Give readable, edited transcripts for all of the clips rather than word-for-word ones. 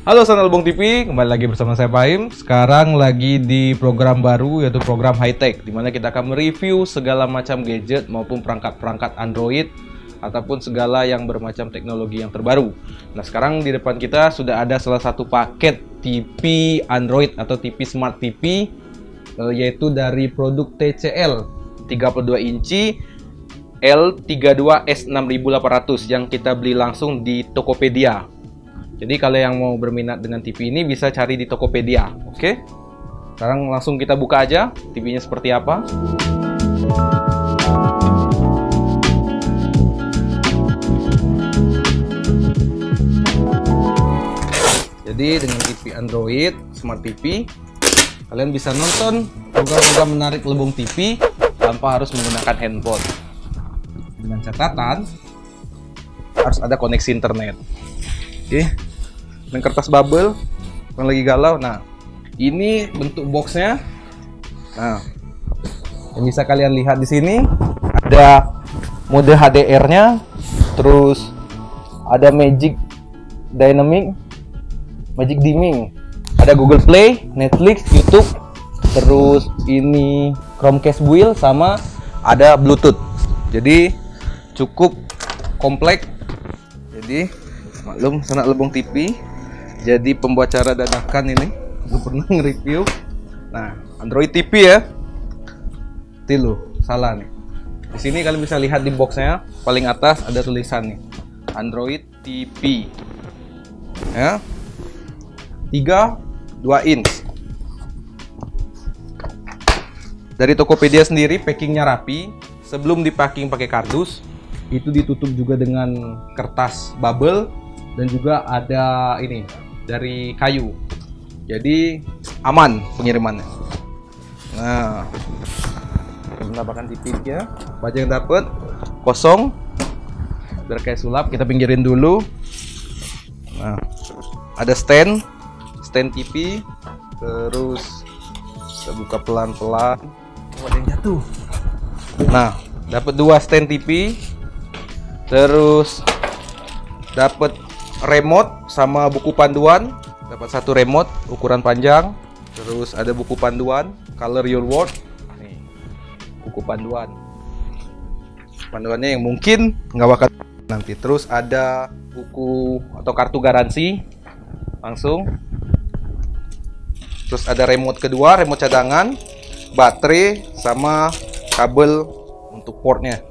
Halo Channel Bung TV, kembali lagi bersama saya Fahim. Sekarang lagi di program baru, yaitu program high tech, dimana kita akan mereview segala macam gadget maupun perangkat-perangkat Android ataupun segala yang bermacam teknologi yang terbaru. Nah, sekarang di depan kita sudah ada salah satu paket TV Android atau TV Smart TV, yaitu dari produk TCL 32 inci L32S6800 yang kita beli langsung di Tokopedia. Jadi kalau yang mau berminat dengan TV ini bisa cari di Tokopedia. Oke? Sekarang langsung kita buka aja TV-nya seperti apa. Jadi dengan TV Android Smart TV, kalian bisa nonton program-program menarik Lebung TV tanpa harus menggunakan handphone. Dengan catatan harus ada koneksi internet. Oke, dan kertas bubble yang lagi galau. Nah, ini bentuk boxnya. Nah, yang bisa kalian lihat di sini ada mode HDR-nya, terus ada Magic Dynamic, Magic Dimming, ada Google Play, Netflix, YouTube, terus ini Chromecast build sama ada Bluetooth. Jadi cukup kompleks. Jadi maklum Sanak Lebung TV jadi pembuat cara dadakan ini. Gue pernah nge-review. Nah, Android TV ya. Tilu, salah nih. Di sini kalian bisa lihat di boxnya paling atas ada tulisan nih, Android TV. Ya. 32 inch. Dari Tokopedia sendiri packingnya rapi. Sebelum dipacking pakai kardus, itu ditutup juga dengan kertas bubble. Dan juga ada ini dari kayu, jadi aman pengirimannya. Nah, penampakan TV-nya, baja yang dapat kosong, biar kayak sulap. Kita pinggirin dulu. Nah, ada stand TV, terus kita buka pelan-pelan. Oh, ada yang jatuh. Nah, dapat dua stand TV, terus dapat remote sama buku panduan. Dapat satu remote ukuran panjang, terus ada buku panduan Color Your World. Nih, buku panduan. Panduannya yang mungkin nggak bakal nanti. Terus ada buku atau kartu garansi langsung. Terus ada remote kedua, remote cadangan, baterai sama kabel untuk portnya.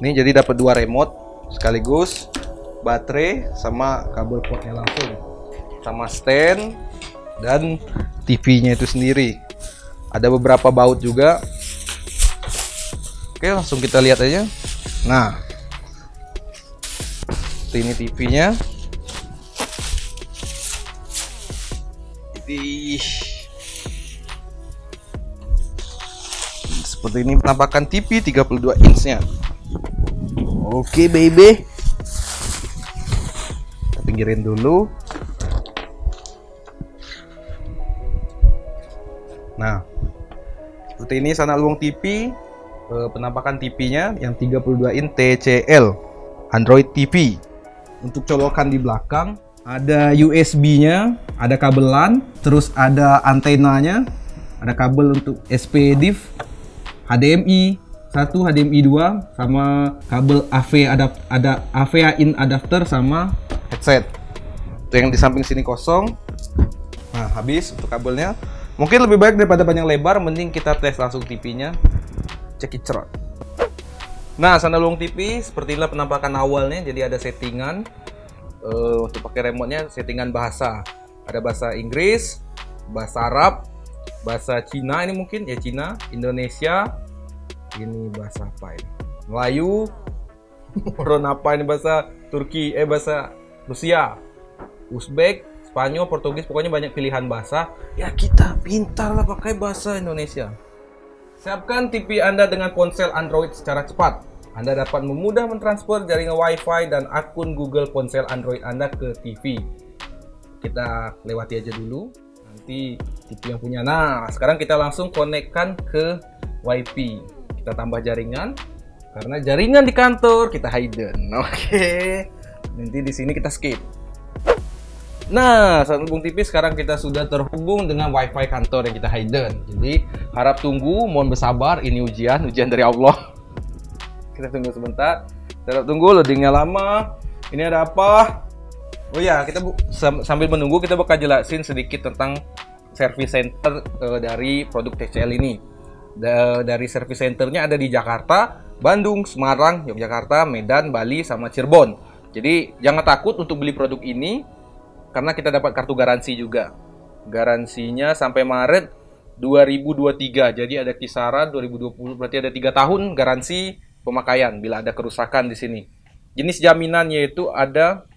Ini jadi dapat dua remote sekaligus, baterai sama kabel portnya langsung, sama stand dan TV-nya itu sendiri. Ada beberapa baut juga. Oke, langsung kita lihat aja. Nah, ini TV-nya. Jadi seperti ini penampakan TV 32 inch-nya. Oke, baby. Pinggirin dulu. Nah, seperti ini Sanak Lebung TV, penampakan TV-nya yang 32 inch TCL Android TV. Untuk colokan di belakang ada USB-nya, ada kabel LAN, terus ada antenanya, ada kabel untuk SPDIF, HDMI 1, HDMI 2, sama kabel AV, ada AV in adapter sama headset. Itu yang di samping sini kosong. Nah, habis untuk kabelnya. Mungkin lebih baik daripada panjang lebar, mending kita tes langsung TV-nya. Cekicrot. Nah, Sanak Lebung TV seperti inilah penampakan awalnya. Jadi ada settingan untuk pakai remote-nya, settingan bahasa. Ada bahasa Inggris, bahasa Arab, bahasa Cina, ini mungkin ya Cina, Indonesia. Ini bahasa apa ini? Melayu. Orang apa ini, bahasa Turki, bahasa Rusia, Uzbek, Spanyol, Portugis, pokoknya banyak pilihan bahasa. Ya kita pintar lah pakai bahasa Indonesia. Siapkan TV Anda dengan ponsel Android secara cepat. Anda dapat memudah mentransfer jaringan Wi-Fi dan akun Google ponsel Android Anda ke TV. Kita lewati aja dulu. Nanti TV yang punya. Nah, sekarang kita langsung konekkan ke Wi-Fi. Kita tambah jaringan. Karena jaringan di kantor kita hidden. Oke. Nanti di sini kita skip. Nah, sahabat Lebong TV, sekarang kita sudah terhubung dengan wifi kantor yang kita hidden. Jadi harap tunggu, mohon bersabar, ini ujian dari Allah. Kita tunggu sebentar. Kita tunggu, loadingnya lama. Ini ada apa? Oh ya, kita sambil menunggu kita bakal jelasin sedikit tentang service center dari produk TCL ini. Dari service centernya ada di Jakarta, Bandung, Semarang, Yogyakarta, Medan, Bali, sama Cirebon. Jadi jangan takut untuk beli produk ini karena kita dapat kartu garansi juga. Garansinya sampai Maret 2023. Jadi ada kisaran 2020, berarti ada 3 tahun garansi pemakaian bila ada kerusakan di sini. Jenis jaminan yaitu ada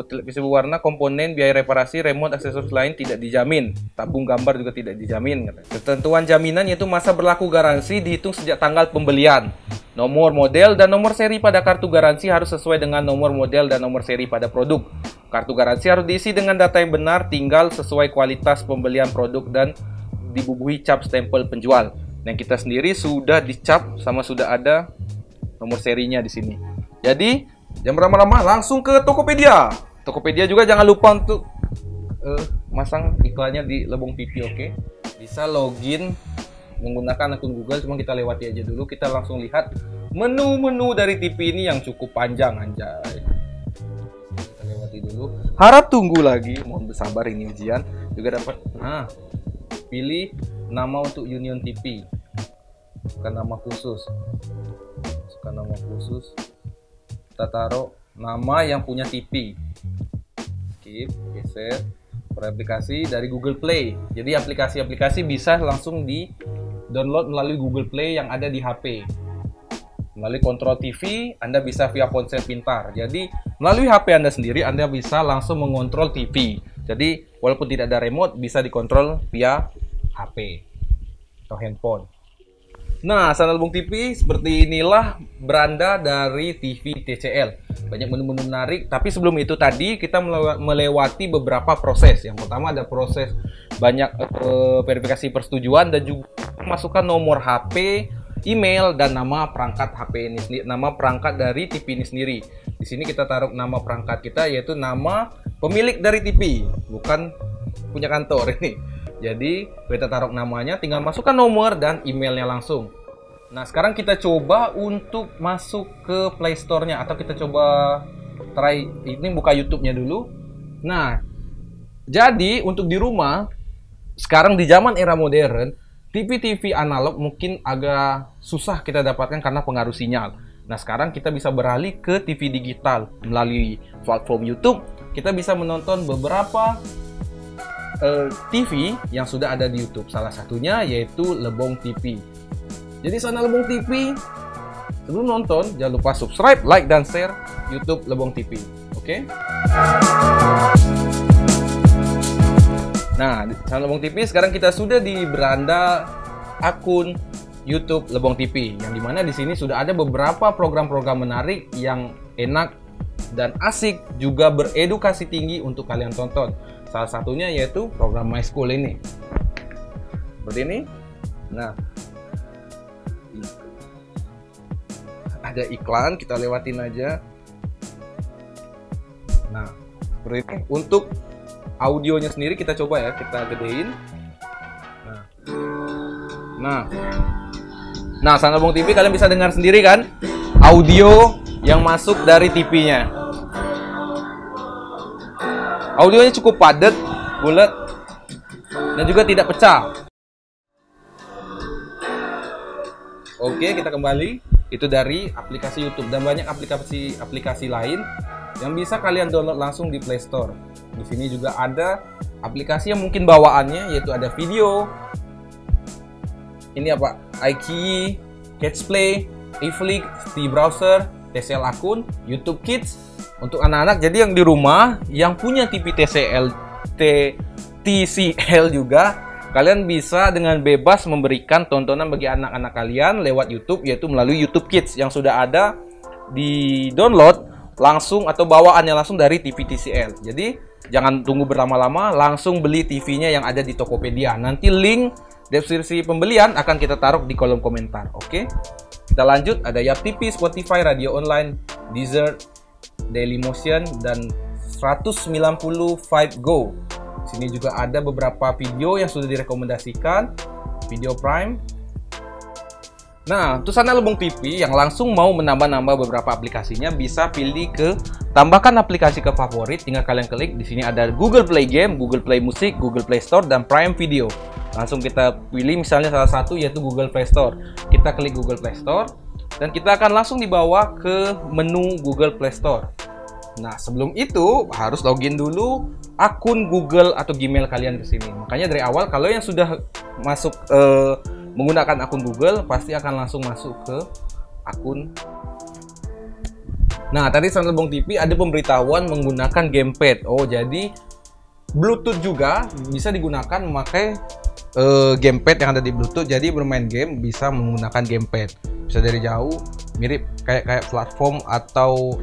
televisi berwarna, komponen, biaya reparasi, remote, aksesoris lain tidak dijamin. Tabung gambar juga tidak dijamin. Ketentuan jaminan yaitu masa berlaku garansi dihitung sejak tanggal pembelian. Nomor model dan nomor seri pada kartu garansi harus sesuai dengan nomor model dan nomor seri pada produk. Kartu garansi harus diisi dengan data yang benar, tinggal sesuai kualitas pembelian produk dan dibubuhi cap stempel penjual. Yang kita sendiri sudah dicap sama sudah ada nomor serinya di sini. Jadi jangan berlama-lama, langsung ke Tokopedia. Tokopedia juga jangan lupa untuk masang iklannya di Lebong TV, oke? Bisa login menggunakan akun Google, cuma kita lewati aja dulu. Kita langsung lihat menu-menu dari TV ini yang cukup panjang, anjay. Kita lewati dulu. Harap tunggu lagi, mohon bersabar, ini ujian. Juga dapat, pilih nama untuk Union TV. Bukan nama khusus. Bukan nama khusus. Kita taruh nama yang punya TV. Skip, geser. Aplikasi dari Google Play. Jadi aplikasi-aplikasi bisa langsung di download melalui Google Play yang ada di HP. Melalui kontrol TV, Anda bisa via ponsel pintar. Jadi melalui HP Anda sendiri, Anda bisa langsung mengontrol TV. Jadi walaupun tidak ada remote, bisa dikontrol via HP atau handphone. Nah, channel Lebong TV seperti inilah beranda dari TV TCL. Banyak menu-menu menarik, tapi sebelum itu tadi kita melewati beberapa proses. Yang pertama ada proses banyak verifikasi persetujuan dan juga masukkan nomor HP, email, dan nama perangkat HP ini sendiri, nama perangkat dari TV ini sendiri. Di sini kita taruh nama perangkat kita, yaitu nama pemilik dari TV, bukan punya kantor ini. Jadi kita taruh namanya, tinggal masukkan nomor dan emailnya langsung. Nah, sekarang kita coba untuk masuk ke Play Store-nya, atau kita coba try ini, buka YouTube-nya dulu. Nah, jadi untuk di rumah sekarang di zaman era modern, TV-TV analog mungkin agak susah kita dapatkan karena pengaruh sinyal. Nah, sekarang kita bisa beralih ke TV digital melalui platform YouTube. Kita bisa menonton beberapa TV yang sudah ada di YouTube. Salah satunya yaitu Lebong TV. Jadi channel Lebong TV, sebelum nonton jangan lupa subscribe, like, dan share YouTube Lebong TV. Oke? Nah, di channel Lebong TV sekarang kita sudah di beranda akun YouTube Lebong TV, yang dimana di sini sudah ada beberapa program-program menarik yang enak dan asik, juga beredukasi tinggi untuk kalian tonton. Salah satunya yaitu program My School ini. Seperti ini. Nah, ada iklan, kita lewatin aja. Nah, seperti ini. Untuk audionya sendiri kita coba ya, kita gedein. Nah, channel Lebong TV kalian bisa dengar sendiri kan audio yang masuk dari TV-nya. Audionya cukup padat, bulat, dan juga tidak pecah. Oke, kita kembali. Itu dari aplikasi YouTube, dan banyak aplikasi lain yang bisa kalian download langsung di Play Store. Di sini juga ada aplikasi yang mungkin bawaannya, yaitu ada video. Ini apa? iQIYI, Catchplay, eFlix, di browser, TCL akun, YouTube Kids untuk anak-anak. Jadi yang di rumah yang punya TV TCL juga, kalian bisa dengan bebas memberikan tontonan bagi anak-anak kalian lewat YouTube, yaitu melalui YouTube Kids yang sudah ada di download langsung atau bawaannya langsung dari TV TCL. Jadi jangan tunggu berlama-lama, langsung beli TV-nya yang ada di Tokopedia. Nanti link deskripsi pembelian akan kita taruh di kolom komentar. Oke, kita lanjut. Ada YAP TV, Spotify, radio online, Deezer, Dailymotion, dan 195 Go. Sini juga ada beberapa video yang sudah direkomendasikan, video Prime. Nah, untuk Sana Lebong TV yang langsung mau menambah-nambah beberapa aplikasinya, bisa pilih ke tambahkan aplikasi ke favorit. Tinggal kalian klik di sini ada Google Play Game, Google Play Musik, Google Play Store, dan Prime Video. Langsung kita pilih misalnya salah satu, yaitu Google Play Store. Kita klik Google Play Store dan kita akan langsung dibawa ke menu Google Play Store. Nah, sebelum itu harus login dulu akun Google atau Gmail kalian ke sini. Makanya dari awal kalau yang sudah masuk menggunakan akun Google, pasti akan langsung masuk ke akun. Nah, tadi Sana Lebong TV ada pemberitahuan menggunakan gamepad. Oh, jadi Bluetooth juga bisa digunakan memakai gamepad yang ada di Bluetooth. Jadi bermain game bisa menggunakan gamepad. Bisa dari jauh, mirip kayak platform atau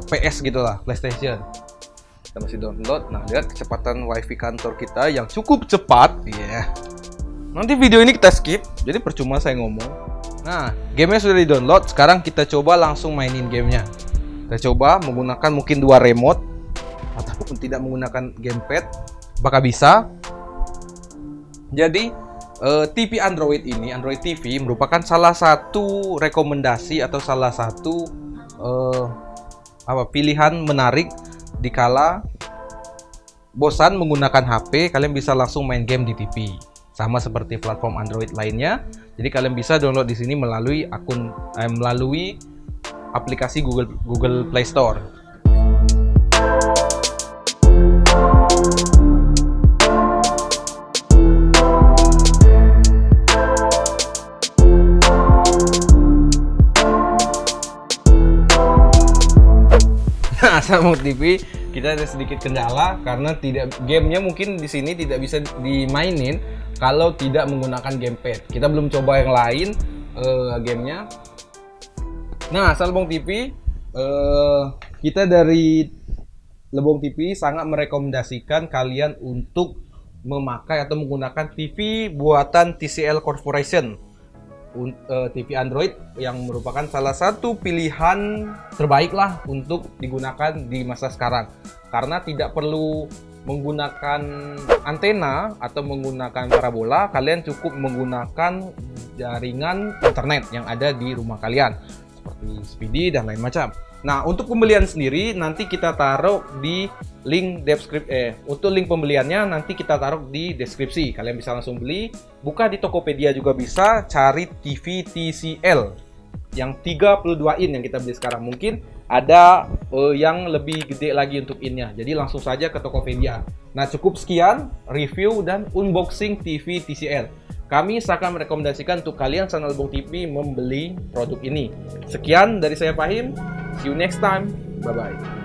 PS gitulah, PlayStation. Kita masih download. Nah, lihat kecepatan WiFi kantor kita yang cukup cepat. Iya. Nanti video ini kita skip, jadi percuma saya ngomong. Nah, gamenya sudah di-download. Sekarang kita coba langsung mainin gamenya. Kita coba menggunakan mungkin 2 remote ataupun tidak menggunakan gamepad. Apakah bisa? Jadi TV Android ini, Android TV merupakan salah satu rekomendasi atau salah satu pilihan menarik dikala bosan menggunakan HP. Kalian bisa langsung main game di TV, sama seperti platform Android lainnya. Jadi kalian bisa download di sini melalui melalui aplikasi Google Play Store. Nah, Sana Lebong TV kita ada sedikit kendala karena gamenya mungkin di sini tidak bisa dimainin kalau tidak menggunakan gamepad. Kita belum coba yang lain gamenya. Nah, Sana Lebong TV, kita dari Lebong TV sangat merekomendasikan kalian untuk memakai atau menggunakan TV buatan TCL Corporation. TV Android yang merupakan salah satu pilihan terbaik lah untuk digunakan di masa sekarang, karena tidak perlu menggunakan antena atau menggunakan parabola. Kalian cukup menggunakan jaringan internet yang ada di rumah kalian seperti Speedy dan lain macam. Nah, untuk pembelian sendiri nanti kita taruh di link deskripsi. Untuk link pembeliannya nanti kita taruh di deskripsi. Kalian bisa langsung beli. Buka di Tokopedia juga bisa. Cari TV TCL yang 32 in yang kita beli sekarang. Mungkin ada yang lebih gede lagi untuk innya. Jadi langsung saja ke Tokopedia. Nah, cukup sekian review dan unboxing TV TCL. Kami sangat merekomendasikan untuk kalian Sana Lebong TV membeli produk ini. Sekian dari saya Fahim. See you next time. Bye-bye.